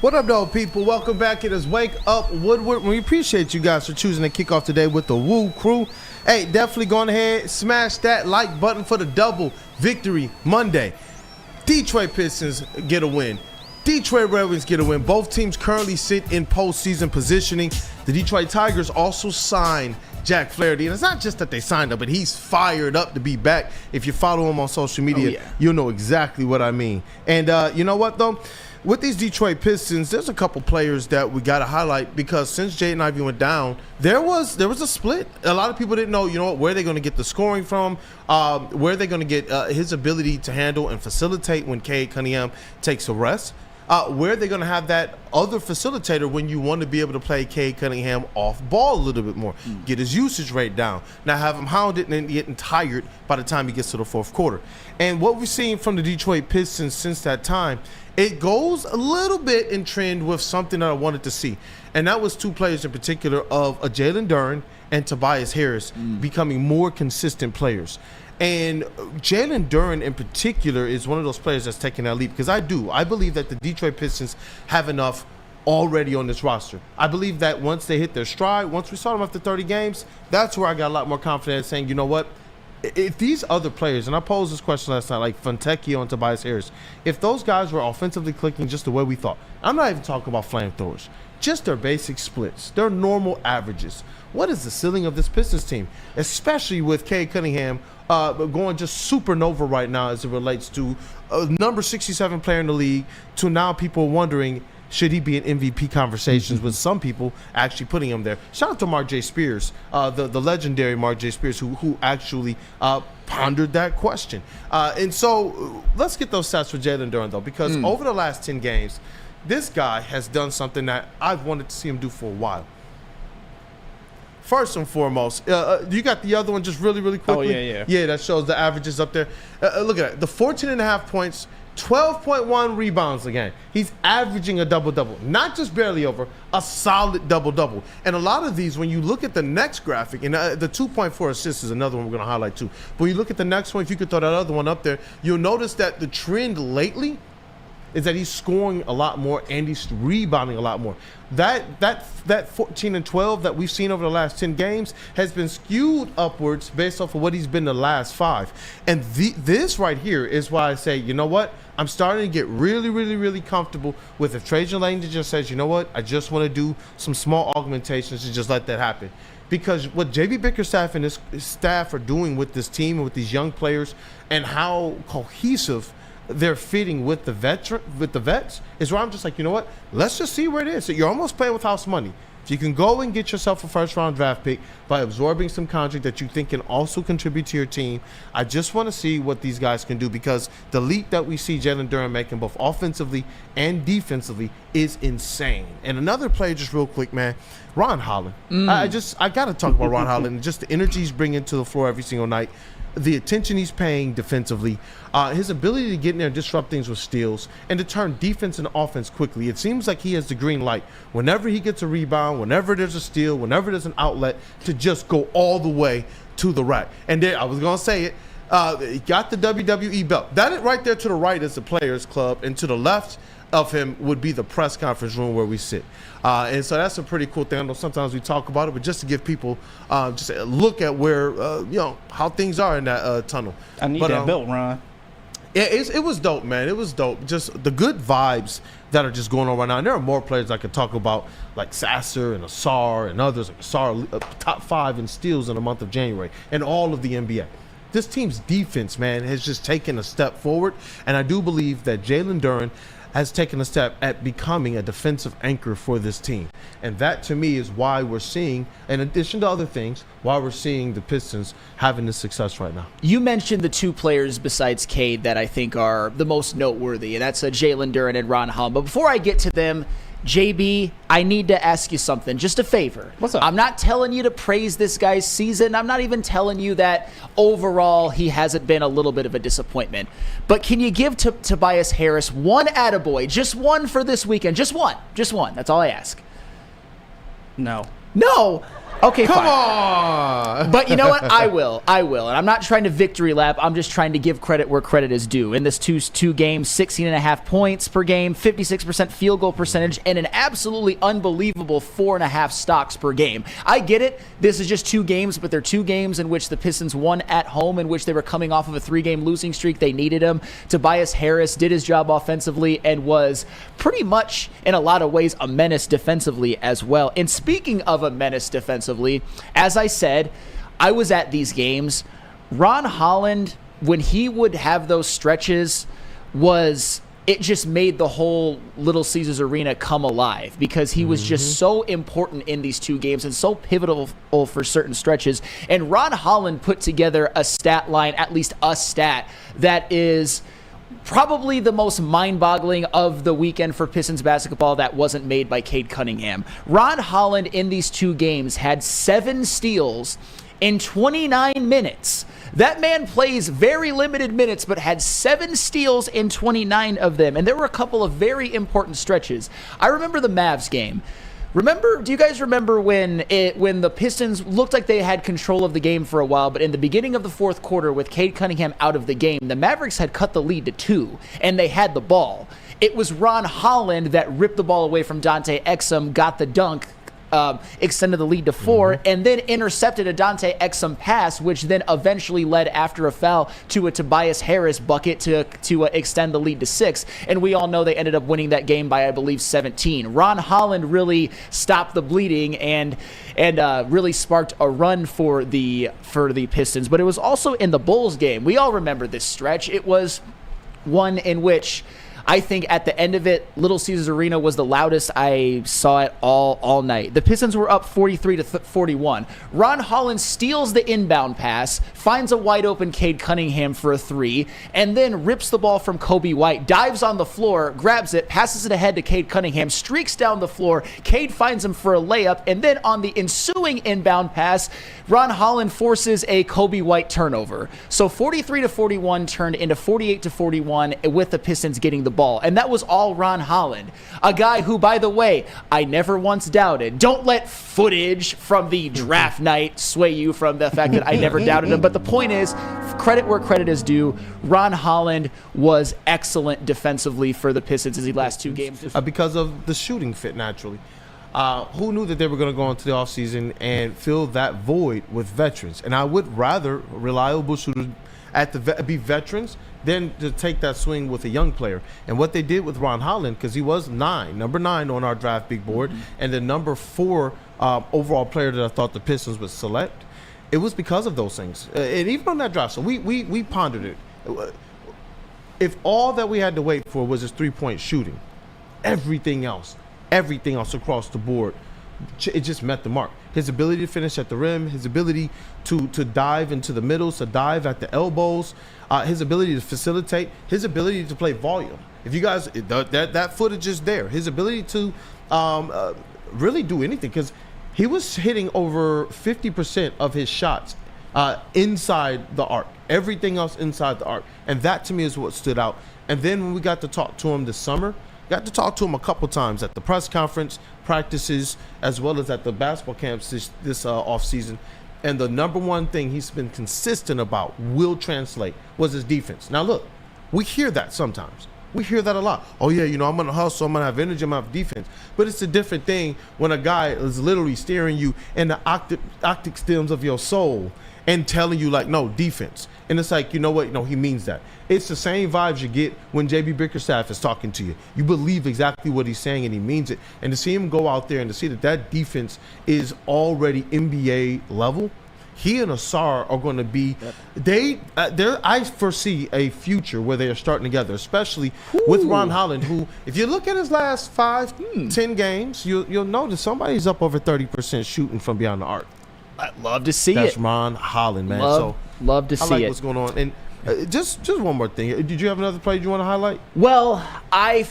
What up, though, people? Welcome back. It is Wake Up Woodward. We appreciate you guys for choosing to kick off today with the Woo Crew. Hey, definitely go ahead, smash that like button for the double victory Monday. Detroit Pistons get a win. Detroit Red Wings get a win. Both teams currently sit in postseason positioning. The Detroit Tigers also signed Jack Flaherty. And it's not just that they signed him, but he's fired up to be back. If you follow him on social media, you'll know exactly what I mean. And you know what, though? With these Detroit Pistons, there's a couple players that we got to highlight because since Jaden Ivey went down, there was a split. A lot of people didn't know, where they're going to get the scoring from, where they're going to get his ability to handle and facilitate when Cade Cunningham takes a rest. Where they're going to have that other facilitator when you want to be able to play Cade Cunningham off ball a little bit more, get his usage rate down, not have him hounded and getting tired by the time he gets to the fourth quarter. And what we've seen from the Detroit Pistons since that time, it goes a little bit in trend with something that I wanted to see. And that was two players in particular of Jalen Duren and Tobias Harris becoming more consistent players. And Jalen Duren in particular is one of those players that's taking that leap because I believe that the Detroit Pistons have enough already on this roster. I believe that once they hit their stride, once we saw them after 30 games, that's where I got a lot more confidence saying, you know what? If these other players, and I posed this question last night, like Fontecchio and Tobias Harris, if those guys were offensively clicking just the way we thought, I'm not even talking about flamethrowers, just their basic splits, their normal averages. What is the ceiling of this Pistons team, especially with Cade Cunningham going just supernova right now as it relates to a number 67 player in the league to now people wondering, should he be in MVP conversations with some people actually putting him there? Shout out to Mark J. Spears, the legendary Mark J. Spears, who actually pondered that question. And so let's get those stats for Jalen Duren, though, because over the last 10 games, this guy has done something that I've wanted to see him do for a while. First and foremost, you got the other one just really, really quickly? Oh, yeah. Yeah, that shows the averages up there. Look at that. The 14.5 points, 12.1 rebounds a game. He's averaging a double-double, not just barely over, a solid double-double. And a lot of these, when you look at the next graphic, and the 2.4 assists is another one we're going to highlight too. But when you look at the next one, if you could throw that other one up there, you'll notice that the trend lately is that he's scoring a lot more and he's rebounding a lot more. That 14 and 12 that we've seen over the last 10 games has been skewed upwards based off of what he's been the last 5. And this right here is why I say, you know what? I'm starting to get really, really, really comfortable with if Trajan Langdon just says, you know what? I just want to do some small augmentations and just let that happen. Because what J.B. Bickerstaff and his staff are doing with this team and with these young players and how cohesive they're fitting with the vets is where I'm just like, you know what? Let's just see where it is. So you're almost playing with house money. If you can go and get yourself a first-round draft pick by absorbing some contract that you think can also contribute to your team, I just want to see what these guys can do because the leap that we see Jalen Duren making both offensively and defensively is insane. And another player, just real quick, man, Ron Holland. I got to talk about Ron Holland and just the energy he's bringing to the floor every single night. The attention he's paying defensively, his ability to get in there and disrupt things with steals, and to turn defense and offense quickly. It seems like he has the green light whenever he gets a rebound, whenever there's a steal, whenever there's an outlet, to just go all the way to the rack. And there, I was going to say it, he got the WWE belt. That right there to the right is the Players Club, and to the left of him would be the press conference room where we sit. And so that's a pretty cool thing. I know sometimes we talk about it, but just to give people just a look at where, how things are in that tunnel. I need that belt, Ron. It was dope, man. It was dope. Just the good vibes that are just going on right now. And there are more players I could talk about, like Sasser and Asar and others. Like Asar, top 5 in steals in the month of January, and all of the NBA. This team's defense, man, has just taken a step forward. And I do believe that Jalen Duren has taken a step at becoming a defensive anchor for this team. And that, to me, is why we're seeing, in addition to other things, why we're seeing the Pistons having this success right now. You mentioned the two players besides Cade that I think are the most noteworthy, and that's Jalen Duren and Ron Holland. But before I get to them, JB, I need to ask you something, just a favor. What's up? I'm not telling you to praise this guy's season. I'm not even telling you that overall he hasn't been a little bit of a disappointment. But can you give Tobias Harris one attaboy, just one for this weekend? Just one. Just one. That's all I ask. No. No. Okay, Come fine. on. But you know what? I will. And I'm not trying to victory lap. I'm just trying to give credit where credit is due. In this two games, 16.5 points per game, 56% field goal percentage, and an absolutely unbelievable 4.5 stocks per game. I get it. This is just 2 games, but they're 2 games in which the Pistons won at home, in which they were coming off of a 3-game losing streak. They needed him. Tobias Harris did his job offensively and was pretty much, in a lot of ways, a menace defensively as well. And speaking of a menace defensively, as I said, I was at these games. Ron Holland, when he would have those stretches, it just made the whole Little Caesars Arena come alive because he was just so important in these 2 games and so pivotal for certain stretches. And Ron Holland put together a stat line, at least a stat, that is probably the most mind-boggling of the weekend for Pistons basketball that wasn't made by Cade Cunningham. Ron Holland in these 2 games had 7 steals in 29 minutes. That man plays very limited minutes, but had 7 steals in 29 of them. And there were a couple of very important stretches. I remember the Mavs game. Do you guys remember when the Pistons looked like they had control of the game for a while, but in the beginning of the 4th quarter with Cade Cunningham out of the game, the Mavericks had cut the lead to 2, and they had the ball. It was Ron Holland that ripped the ball away from Dante Exum, got the dunk, extended the lead to 4, and then intercepted a Dante Exum pass, which then eventually led, after a foul, to a Tobias Harris bucket to extend the lead to 6. And we all know they ended up winning that game by, I believe, 17. Ron Holland really stopped the bleeding and really sparked a run for the Pistons. But it was also in the Bulls game. We all remember this stretch. It was one in which I think at the end of it, Little Caesars Arena was the loudest I saw it all night. The Pistons were up 43-41. Ron Holland steals the inbound pass, finds a wide open Cade Cunningham for a 3, and then rips the ball from Kobe White, dives on the floor, grabs it, passes it ahead to Cade Cunningham, streaks down the floor. Cade finds him for a layup, and then on the ensuing inbound pass, Ron Holland forces a Kobe White turnover. So 43-41 turned into 48-41 with the Pistons getting the ball. And that was all Ron Holland, a guy who, by the way, I never once doubted. Don't let footage from the draft night sway you from the fact that I never doubted him. But the point is, credit where credit is due. Ron Holland was excellent defensively for the Pistons in the last 2 games. Because of the shooting fit, naturally. Who knew that they were going to go into the offseason and fill that void with veterans? And I would rather reliable shooters be veterans than to take that swing with a young player. And what they did with Ron Holland, because he was number 9 on our draft big board, and the number 4 overall player that I thought the Pistons would select, it was because of those things. And even on that draft, so we pondered it. If all that we had to wait for was his 3-point shooting, everything else across the board, it just met the mark. His ability to finish at the rim, his ability to dive into the middles, to dive at the elbows, his ability to facilitate, his ability to play volume. If you guys, that footage is there. His ability to really do anything, because he was hitting over 50% of his shots inside the arc. Everything else inside the arc. And that, to me, is what stood out. And then when we got to talk to him this summer, got to talk to him a couple times at the press conference, practices, as well as at the basketball camps this offseason. And the number one thing he's been consistent about, will translate, was his defense. Now, look, we hear that sometimes. We hear that a lot. Oh, yeah, I'm going to hustle, I'm going to have energy, I'm going to have defense. But it's a different thing when a guy is literally staring you in the octic stems of your soul and telling you, like, no, defense. And it's like, you know what? No, he means that. It's the same vibes you get when J.B. Bickerstaff is talking to you. You believe exactly what he's saying, and he means it. And to see him go out there and to see that defense is already NBA level, he and Asar are going to be I foresee a future where they are starting together, especially with Ron Holland, who, if you look at his last 5-10 games, you'll notice somebody's up over 30% shooting from beyond the arc. I'd love to see That's Ron Holland, man. Love to see it. I like what's going on. And just one more thing. Did you have another play you want to highlight? Well, I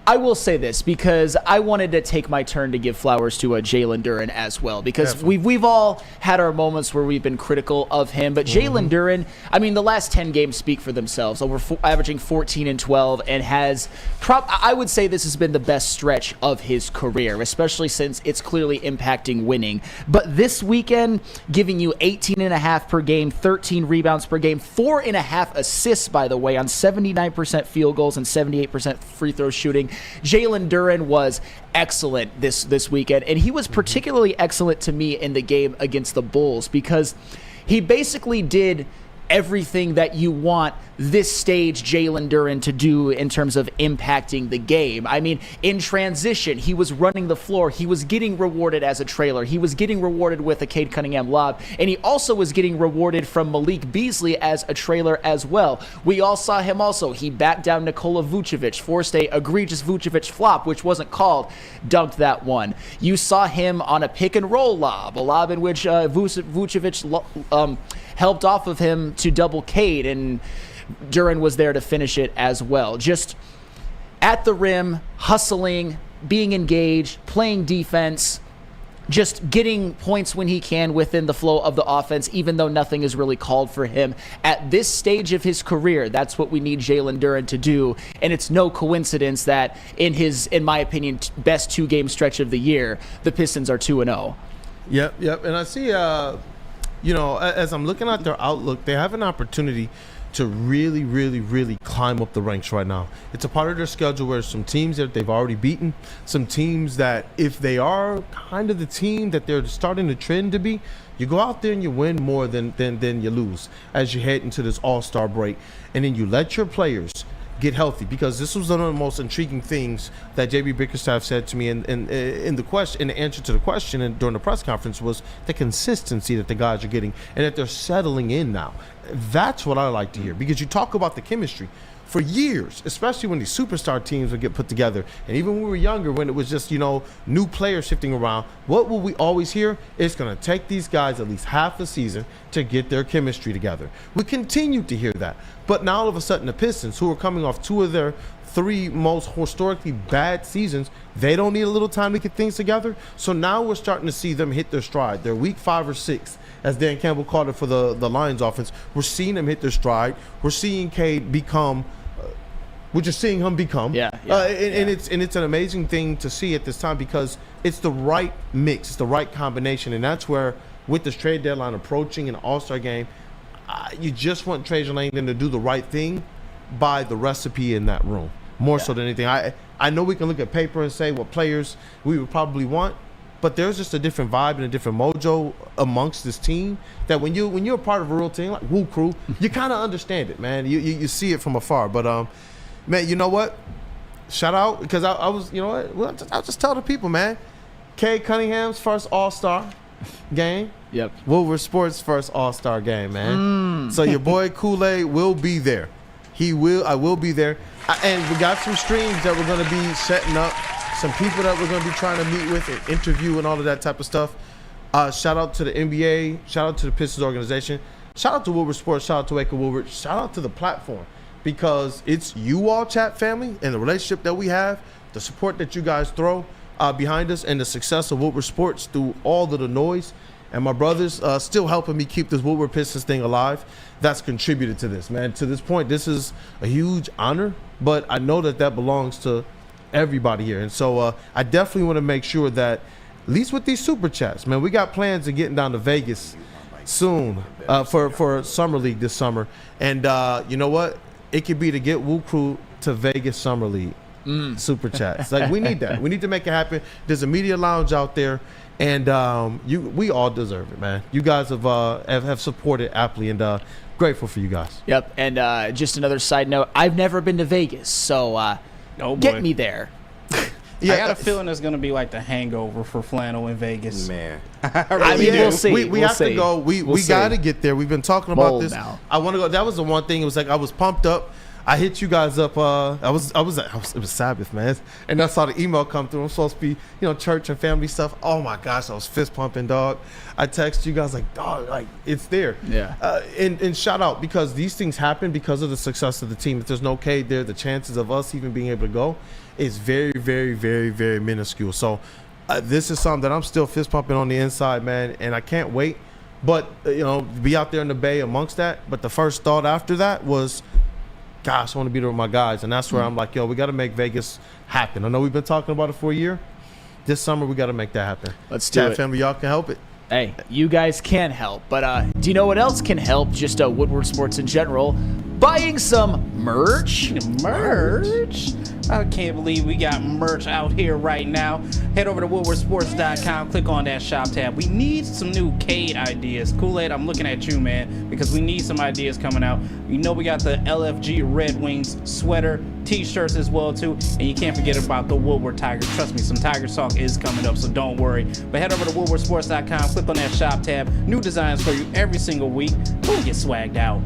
I will say this because I wanted to take my turn to give flowers to Jalen Duren as well, because we've all had our moments where we've been critical of him, but Jalen Duren, I mean, the last 10 games speak for themselves, averaging 14 and 12, and I would say this has been the best stretch of his career, especially since it's clearly impacting winning. But this weekend, giving you 18.5 per game, 13 rebounds per game, 4.5 assists, by the way, on 79% field goals and 78% free throw shooting. Jalen Duren was excellent this weekend, and he was particularly excellent to me in the game against the Bulls because he basically did everything that you want this stage Jalen Duren to do in terms of impacting the game. I mean, in transition, he was running the floor. He was getting rewarded as a trailer. He was getting rewarded with a Cade Cunningham lob, and he also was getting rewarded from Malik Beasley as a trailer as well. We all saw him also. He backed down Nikola Vucevic, forced a egregious Vucevic flop, which wasn't called, dunked that one. You saw him on a pick and roll lob, a lob in which Vucevic helped off of him to double Cade, and Duren was there to finish it as well. Just at the rim, hustling, being engaged, playing defense, just getting points when he can within the flow of the offense, even though nothing is really called for him. At this stage of his career, that's what we need Jalen Duren to do, and it's no coincidence that in my opinion, best 2-game stretch of the year, the Pistons are 2-0. Yep. And I see, as I'm looking at their outlook, they have an opportunity to really, really, really climb up the ranks right now. It's a part of their schedule where some teams that they've already beaten, some teams that if they are kind of the team that they're starting to trend to be, you go out there and you win more than you lose as you head into this all-star break. And then you let your players get healthy, because this was one of the most intriguing things that JB Bickerstaff said to me in the answer to the question and during the press conference was the consistency that the guys are getting and that they're settling in now. That's what I like to hear, because you talk about the chemistry for years, especially when these superstar teams would get put together. And even when we were younger, when it was just, new players shifting around, what will we always hear? It's going to take these guys at least half a season to get their chemistry together. We continue to hear that. But now all of a sudden the Pistons, who are coming off 2 of their 3 most historically bad seasons, they don't need a little time to get things together. So now we're starting to see them hit their stride. They're week 5 or 6, as Dan Campbell called it for the Lions offense. We're seeing them hit their stride. We're seeing Cade become we're just seeing him become. And it's an amazing thing to see at this time, because it's the right mix, it's the right combination, and that's where, with this trade deadline approaching an all-star game, you just want Trajan Langdon to do the right thing by the recipe in that room, more so than anything. I know we can look at paper and say what players we would probably want, but there's just a different vibe and a different mojo amongst this team that when you're a part of a real team like Woo Crew, you kind of understand it, man. You see it from afar. But man, you know what? Shout out, because I was, you know what? Well, I'll just tell the people, man. Cade Cunningham's first All-Star game. Yep. Woodward Sports' first All-Star game, man. So your boy Kool-Aid will be there. I will be there. And we got some streams that we're going to be setting up. Some people that we're going to be trying to meet with and interview and all of that type of stuff. Shout out to the NBA. Shout out to the Pistons organization. Shout out to Woodward Sports. Shout out to Wake Up Woodward. Shout out to the platform, because it's you all, chat family, and the relationship that we have, the support that you guys throw behind us, and the success of Woodward Sports through all of the noise. And my brothers still helping me keep this Woodward Pistons thing alive. That's contributed to this, man. To this point, this is a huge honor, but I know that belongs to everybody here. And so I definitely want to make sure that, at least with these super chats, man, we got plans of getting down to Vegas soon for Summer League this summer. And you know what? It could be to get Woo Crew to Vegas Summer League. Super chats. Like, we need that. We need to make it happen. There's a media lounge out there, and we all deserve it, man. You guys have supported aptly, and grateful for you guys. Yep. And just another side note, I've never been to Vegas, so get me there. Yeah, I got a feeling it's going to be like the Hangover for Flannel in Vegas. Man. I mean, we'll see. We have to go. We got to get there. We've been talking about this. Now. I want to go. That was the one thing. It was like I was pumped up. I hit you guys up. It was Sabbath, man, and I saw the email come through. I'm supposed to be, church and family stuff. Oh my gosh, I was fist pumping, dog. I text you guys like, dog, like it's there. Yeah. And shout out, because these things happen because of the success of the team. If there's no Cade there, the chances of us even being able to go is very, very, very, very minuscule. So this is something that I'm still fist pumping on the inside, man, and I can't wait. But be out there in the Bay amongst that. But the first thought after that was, gosh, I want to be there with my guys. And that's where I'm like, we got to make Vegas happen. I know we've been talking about it for a year. This summer, we got to make that happen. Let's do it. Family, y'all can help it. Hey, you guys can help. But do you know what else can help? Just Woodward Sports in general. Buying some merch. Merch? I can't believe we got merch out here right now. Head over to woodwardsports.com. Click on that shop tab. We need some new Cade ideas. Kool-Aid, I'm looking at you, man, because we need some ideas coming out. We got the LFG Red Wings sweater, t-shirts as well, too. And you can't forget about the Woodward Tigers. Trust me, some Tigers talk is coming up, so don't worry. But head over to woodwardsports.com. Click on that shop tab. New designs for you every single week. Go get swagged out.